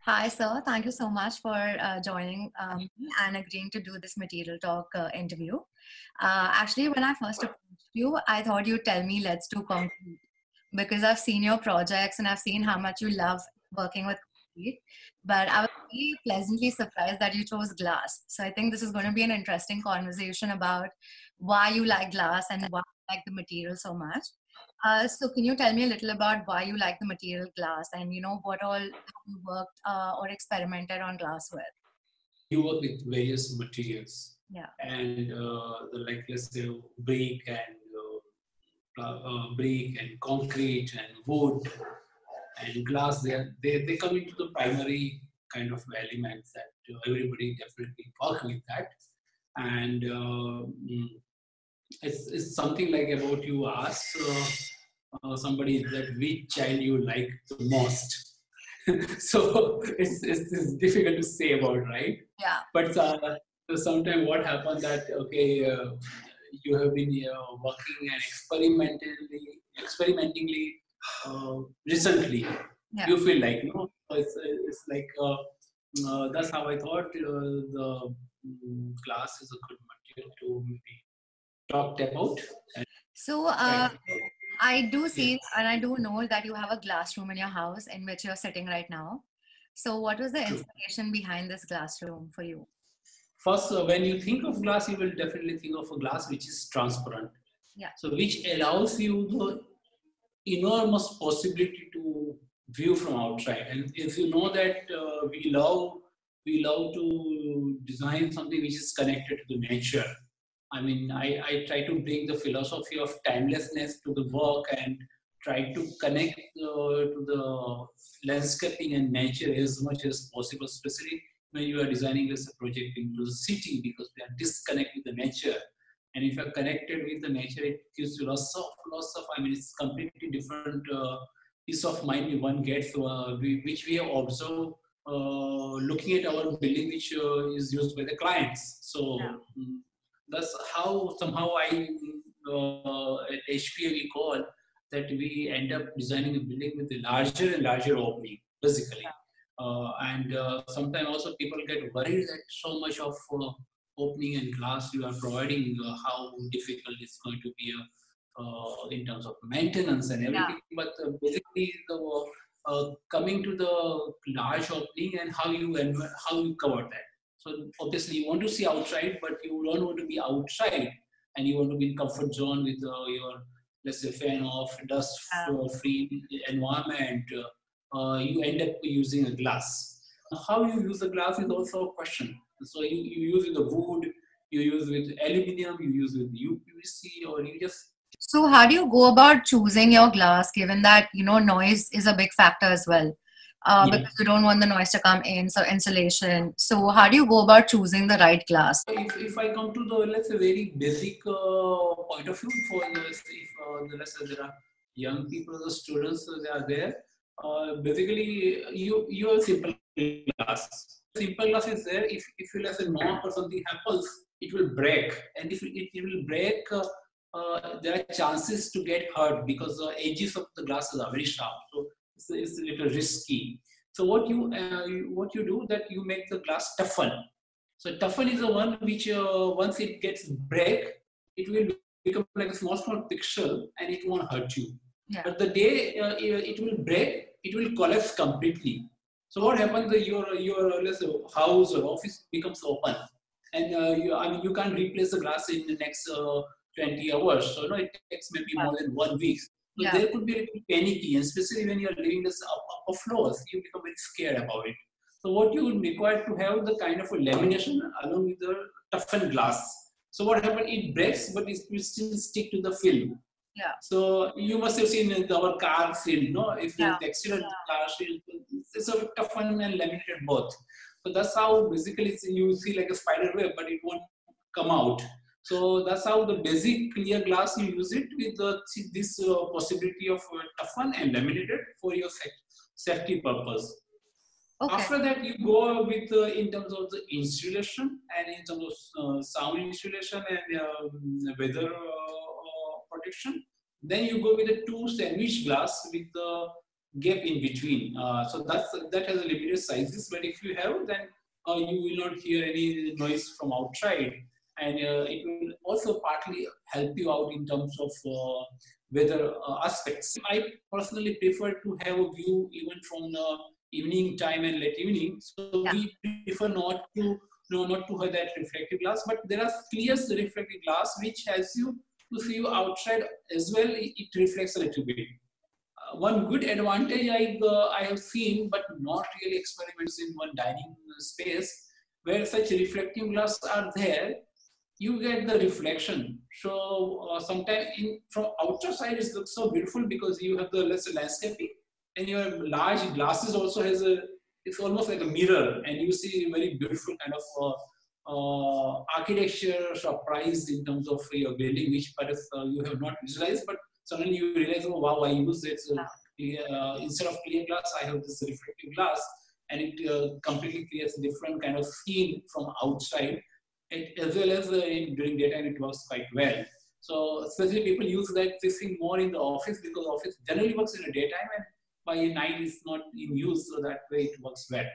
Hi, sir. Thank you so much for joining me and agreeing to do this Material Talk interview. Actually, when I first approached you, I thought you'd tell me let's do concrete because I've seen your projects and I've seen how much you love working with concrete. But I was really pleasantly surprised that you chose glass. So I think this is going to be an interesting conversation about why you like glass and why you like the material so much. So can you tell me a little about why you like the material glass and what all have you worked or experimented on glass with? You work with various materials Yeah. and like let's say brick and concrete and wood and glass. They come into the primary kind of elements that everybody definitely work with that. And it's something like about you ask somebody that which child you like the most. So it's difficult to say about, right? Yeah. But sometimes what happens that okay, you have been working and experimentingly recently. Yeah. You feel like it's like that's how I thought the glass is a good material to maybe talked about. And, So right. I do Yes. see and I do know that you have a glass room in your house in which you're sitting right now. So what was the True. inspiration behind this glass room for you? First, when you think of glass, you will definitely think of a glass which is transparent. Yeah. So, which allows you the enormous possibility to view from outside. And if you know that we love to design something which is connected to the nature. I mean, I try to bring the philosophy of timelessness to the work and try to connect to the landscaping and nature as much as possible, especially when you are designing this project into the city because we are disconnected with the nature. And if you're connected with the nature, it gives you lots of. I mean, it's completely different peace of mind one gets, which we have observed looking at our building, which is used by the clients. So that's how somehow at HPA we call that we end up designing a building with a larger and larger opening, basically. And sometimes also people get worried that so much of opening and glass you are providing, how difficult it's going to be in terms of maintenance and Yeah. everything. But basically, coming to the large opening and how you cover that. So obviously, you want to see outside, but you don't want to be outside, and you want to be in comfort zone with your, let's say, fan off, dust free environment. You end up using a glass. How you use the glass is also a question. So you use with the wood, you use with aluminum, you use with UPVC, or you just So how do you go about choosing your glass given that, noise is a big factor as well? yeah. Because you don't want the noise to come in, so insulation. So how do you go about choosing the right glass? If I come to the, let's say, very basic point of view for this, if let's say there are young people, the students they are there, basically you have simple glass. Simple glass is there. If you let's say knock or something happens, it will break, and if it will break, there are chances to get hurt because the edges of the glasses are very sharp. So it's a little risky. So what you do that you make the glass toughen. So toughen is the one which once it gets break, it will become like a small pixel and it won't hurt you. Yeah. But the day it will break, it will collapse completely. So what happens? Your let's say, house or office becomes open, and I mean you can't replace the glass in the next 20 hours. So no, it takes maybe Yeah. more than 1 week. So Yeah. there could be a little panicky, and especially when you are living this upper floors, you become very scared about it. So what you would require to have the kind of a lamination along with the toughened glass. So what happened? It breaks, but it will still stick to the film. Yeah. So you must have seen our car film, no? If there Yeah. is accident, the car film, it's a toughened and laminated both. So that's how basically you see like a spider web, but it won't come out. So that's how the basic clear glass you use it with this possibility of toughen and laminated for your safety purpose. Okay. After that, you go with in terms of the insulation and in terms of sound insulation and weather protection. Then you go with the two sandwich glass with the gap in between. So that has a limited sizes, but if you have, then you will not hear any noise from outside, and it will also partly help you out in terms of weather aspects. I personally prefer to have a view even from the evening time and late evening. So we prefer not to not to have that reflective glass, but there are clear reflective glass which helps you to see you outside as well. It reflects a little bit. One good advantage I have seen, but not really experiments in one dining space, where such reflective glass are there, you get the reflection. So sometimes from outer side it looks so beautiful because you have the landscaping, and your large glasses also has it's almost like a mirror, and you see very beautiful kind of architecture surprise in terms of your building, which part of you have not visualized, but suddenly you realize, oh wow, I use it. Instead of clear glass, I have this reflective glass, and it completely creates a different kind of scene from outside. As well as during daytime, it works quite well. So especially people use this thing more in the office, because office generally works in the daytime, and by night it's not in use, so that way it works well.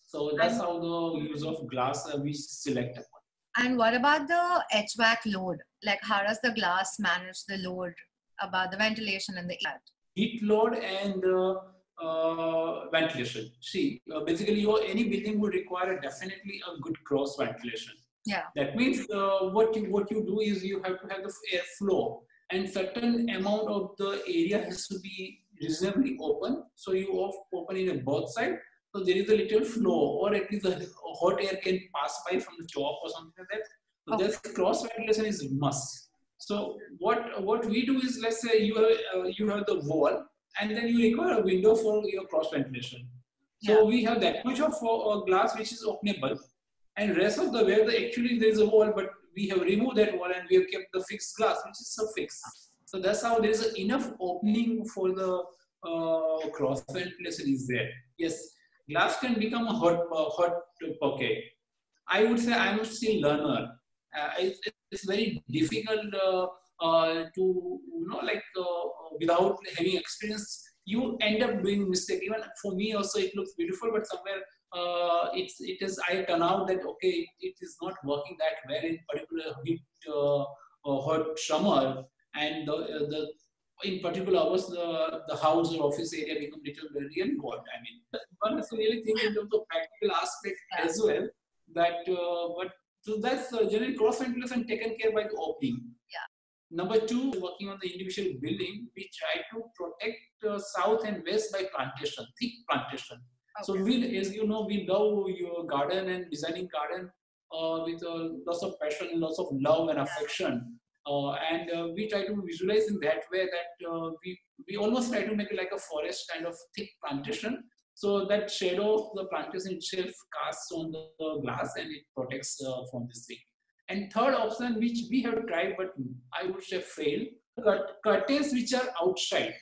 So that's how the use of glass we select upon. And what about the HVAC load? Like, how does the glass manage the load about the ventilation and the air? Heat load and ventilation. See, basically, any building would require definitely a good cross ventilation. Yeah. That means what you do is you have to have the air flow, and certain amount of the area has to be reasonably open. So you open in a both side, so there is a little flow, or at least a hot air can pass by from the top or something like that. So this cross ventilation is must. So what we do is, let's say you have the wall, and then you require a window for your cross ventilation. So we have that much of glass which is openable, and rest of the way actually there is a wall, but we have removed that wall and we have kept the fixed glass, which is so fixed. So that's how there is enough opening for the cross ventilation is there. Yes, glass can become a hot pocket. I would say I'm still learner. It's very difficult to without having experience, you end up doing mistake. Even for me also, it looks beautiful, but somewhere I turn out that okay, it is not working that well in particular heat hot summer, and in particular hours the house or office area become little really hot. I mean, one has to really think in terms of practical aspect as well. That but so that's generally cross ventilation taken care by the opening. Number two, working on the individual building, we try to protect south and west by plantation, thick plantation. So we, as you know, we love your garden and designing garden with lots of passion and lots of love and affection. And we try to visualize in that way that we almost try to make it like a forest kind of thick plantation. So that shadow of the plantation itself casts on the glass and it protects from this thing. And third option, which we have tried, but I would say failed, curtains which are outside.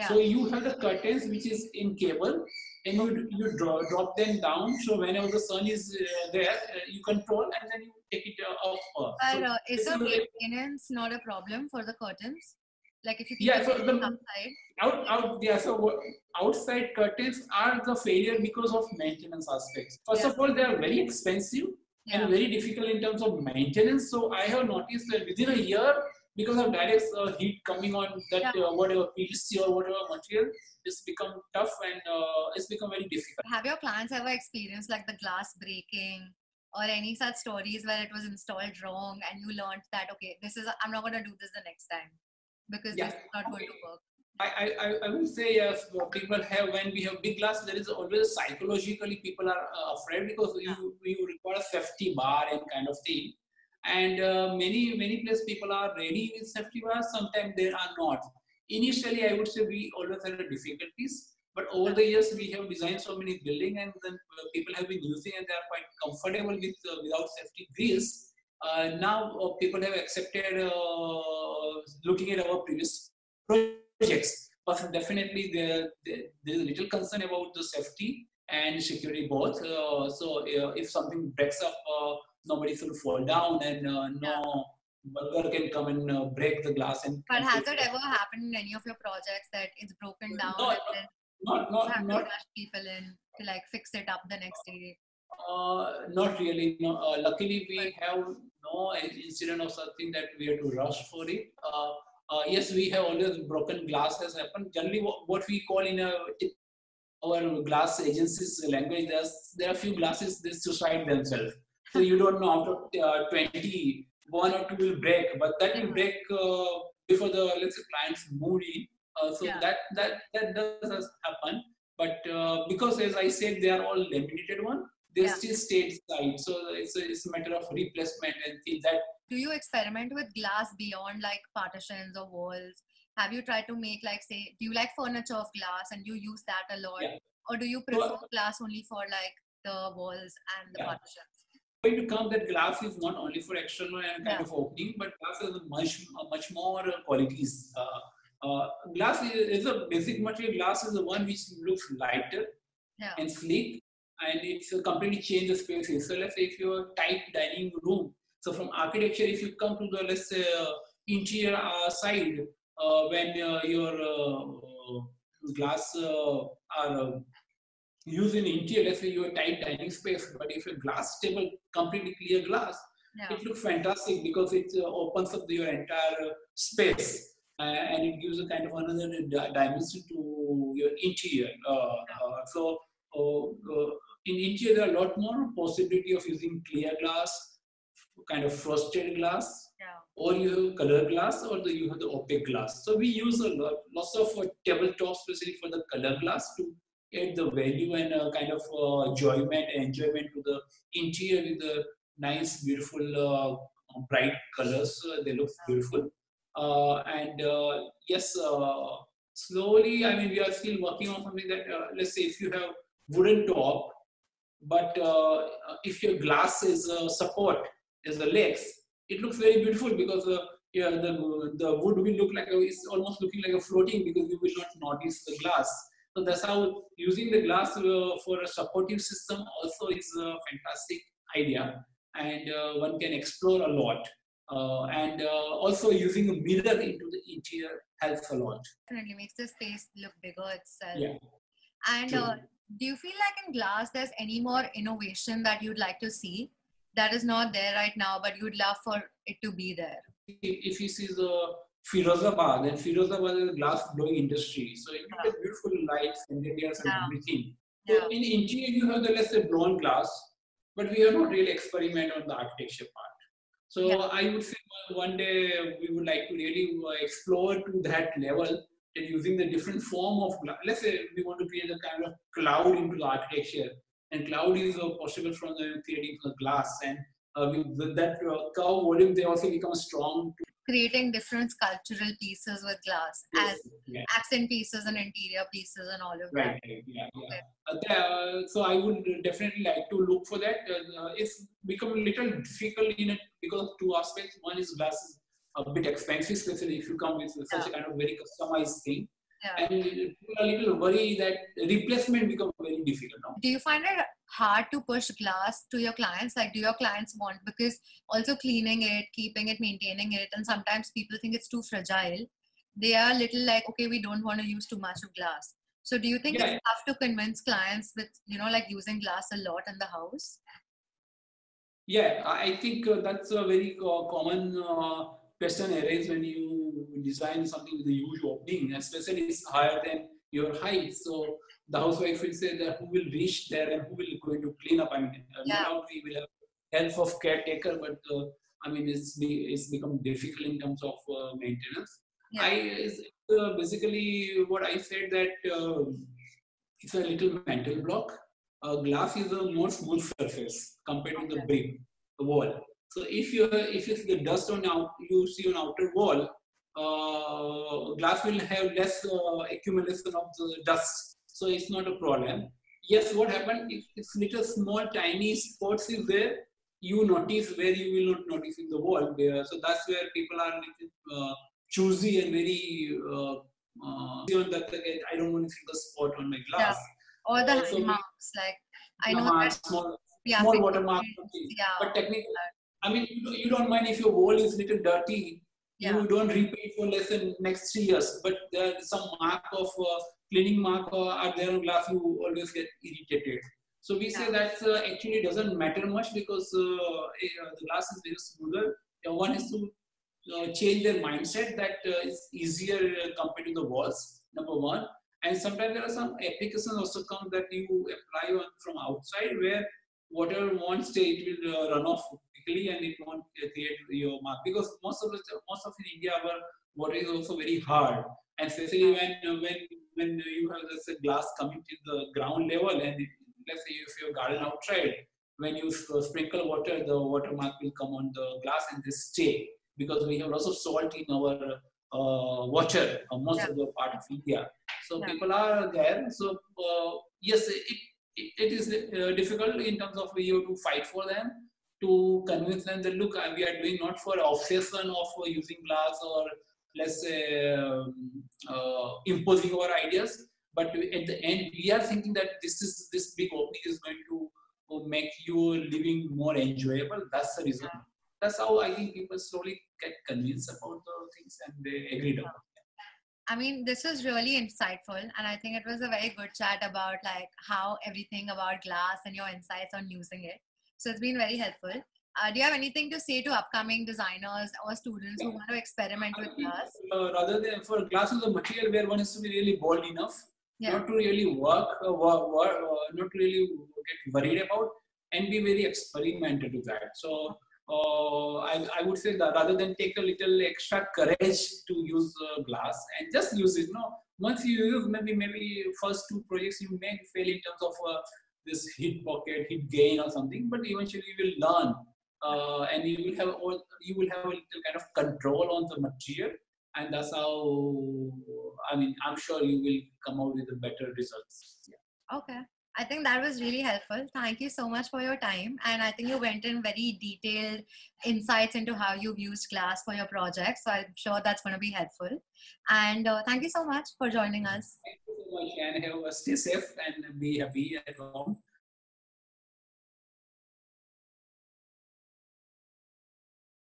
So you have the curtains which is in cable, and you drop them down. So whenever the sun is there, you control, and then you take it up. But is the maintenance not a problem for the curtains? Like if you keep them outside? So outside curtains are the failure because of maintenance aspects. First of all, they are very expensive and very difficult in terms of maintenance. So I have noticed that within a year, because of direct heat coming on that whatever PVC or whatever material, it's become tough and it's become very difficult. Have your clients ever experienced like the glass breaking or any such stories where it was installed wrong and you learned that, okay, I'm not going to do this the next time because this is not going to work? I would say yes, people have, when we have big glass, there is always psychologically people are afraid because you require a safety bar and kind of thing. And many places people are ready with safety bars, sometimes they are not. Initially, I would say we always had difficulties, but over the years we have designed so many buildings and then people have been using and they are quite comfortable with without safety grills. Now people have accepted looking at our previous projects, but definitely there is a little concern about the safety and security both. So if something breaks up, nobody will fall down and no burglar can come and break the glass. But has it ever happened in any of your projects that it's broken down? No, You have to not rush people in to like fix it up the next day. Not really. No. Luckily, we have no incident or something that we have to rush for it. Yes, we have always broken glass has happened. Generally, what we call in our glass agency's language, there are few glasses they suicide themselves. So you don't know after 20, one or two will break, but that will break before the let's say client's mood in. So Yeah. that does happen. But because as I said, they are all laminated one, they Yeah. still stay inside. So it's a matter of replacement and things that. Do you experiment with glass beyond like partitions or walls? Have you tried to make like say, do you like furniture of glass and you use that a lot? Yeah. Or do you prefer glass only for like the walls and the Yeah. partitions? Going to come that glass is not only for external and kind Yeah. of opening, but glass has much more qualities. Glass is a basic material. Glass is the one which looks lighter Yeah. and sleek, and it's completely changed the spaces. So let's say if you're a tight dining room, so from architecture, if you come to the let's say interior side, when your glass are used in interior, let's say your tight dining space, but if a glass table, completely clear glass, Yeah. it looks fantastic because it opens up your entire space and it gives a kind of another dimension to your interior. So in interior, there are a lot more possibility of using clear glass, kind of frosted glass, Yeah. or you have color glass, or you have the opaque glass. So we use lots of tabletops, especially for the color glass, to add the value and kind of enjoyment to the interior with the nice, beautiful, bright colors. They look beautiful. And yes, slowly, I mean, we are still working on something that, let's say, if you have wooden top, but if your glass is support, is the legs, it looks very beautiful because yeah, the wood will look like it's almost looking like a floating because you will not notice the glass. So that's how using the glass for a supportive system also is a fantastic idea, and one can explore a lot. And also using a mirror into the interior helps a lot. Definitely makes the space look bigger itself. Yeah. And True. do you feel like in glass there's any more innovation that you'd like to see that is not there right now, but you'd love for it to be there? If you see the Firozabad, and Firozabad is a glass blowing industry, so you get beautiful lights and layers and everything. So Yeah. in interior you have the let's say blown glass, but we have not really experiment on the architecture part. So Yeah. I would say one day we would like to really explore to that level and using the different form of glass. Let's say we want to create a kind of cloud into the architecture, and cloud is possible from the creating the glass, and with that curve volume they also become strong. Creating different sculptural pieces with glass as Yeah. accent pieces and interior pieces and all of that. Right. Yeah. So I would definitely like to look for that. It's become a little difficult in it because of two aspects. One is glass is a bit expensive, especially if you come with such a kind of very customized thing. Yeah. And people are a little worried that replacement becomes very difficult now. Do you find it hard to push glass to your clients? Like, do your clients want, because also cleaning it, keeping it, maintaining it, and sometimes people think it's too fragile. They are little like, okay, we don't want to use too much of glass. So do you think Yeah. you have to convince clients with, like using glass a lot in the house? Yeah, I think that's a very common question arises when you design something with a huge opening, especially it's higher than your height. So the housewife will say that who will reach there and who will going to clean up. I mean, no doubt we will have help of caretaker, but I mean, it's become difficult in terms of maintenance. Yeah. Basically what I said that it's a little mental block. Glass is a more smooth surface compared to the brick, the wall. So if you see the dust on you see on outer wall, glass will have less accumulation of the dust, so it's not a problem. Yes, what happened if it's little small tiny spots is there, you notice where you will not notice in the wall there. So that's where people are little choosy and very that I don't want to see the spot on my glass. Yeah. Or the hand marks, like I know that small small watermark. Yeah. But technically, I mean, you don't mind if your wall is little dirty. Yeah. You don't repaint for less than next 3 years, but there is some mark of cleaning mark are there on glass, you always get irritated. So we say that actually doesn't matter much because the glass is very smoother. One is to change their mindset that it's easier compared to the walls, number one. And sometimes there are some applications also come that you apply on from outside where water won't stay, it will run off quickly and it won't create your mark. Because most of in India, our water is also very hard. And especially when you have this glass coming to the ground level and let's say if your garden outside, when you sprinkle water, the watermark will come on the glass and they stay because we have lots of salt in our water, most of the part of India. So people are there. So yes, it is difficult in terms of you to fight for them, to convince them that look, we are doing not for obsession of using glass or let's say imposing our ideas, but at the end we are thinking that this big opening is going to make your living more enjoyable. That's the reason. That's how I think people slowly get convinced about the things and they agreed upon it. I mean, this was really insightful, and I think it was a very good chat about like how everything about glass and your insights on using it. So it's been very helpful. Do you have anything to say to upcoming designers or students who want to experiment with glass? Rather than for glass is a material where one has to be really bold enough, not to really not really get worried about, and be very experimental to that. So I would say that rather than take a little extra courage to use glass and just use it. No, once you use maybe first two projects you may fail in terms of this heat pocket, heat gain or something, but eventually you will learn. And you will have a little kind of control on the material, and that's how I mean I'm sure you will come out with the better results. Yeah. Okay, I think that was really helpful. Thank you so much for your time, and I think you went in very detailed insights into how you've used glass for your project. So I'm sure that's going to be helpful. And thank you so much for joining us. Thank you so much, and stay safe and be happy at home.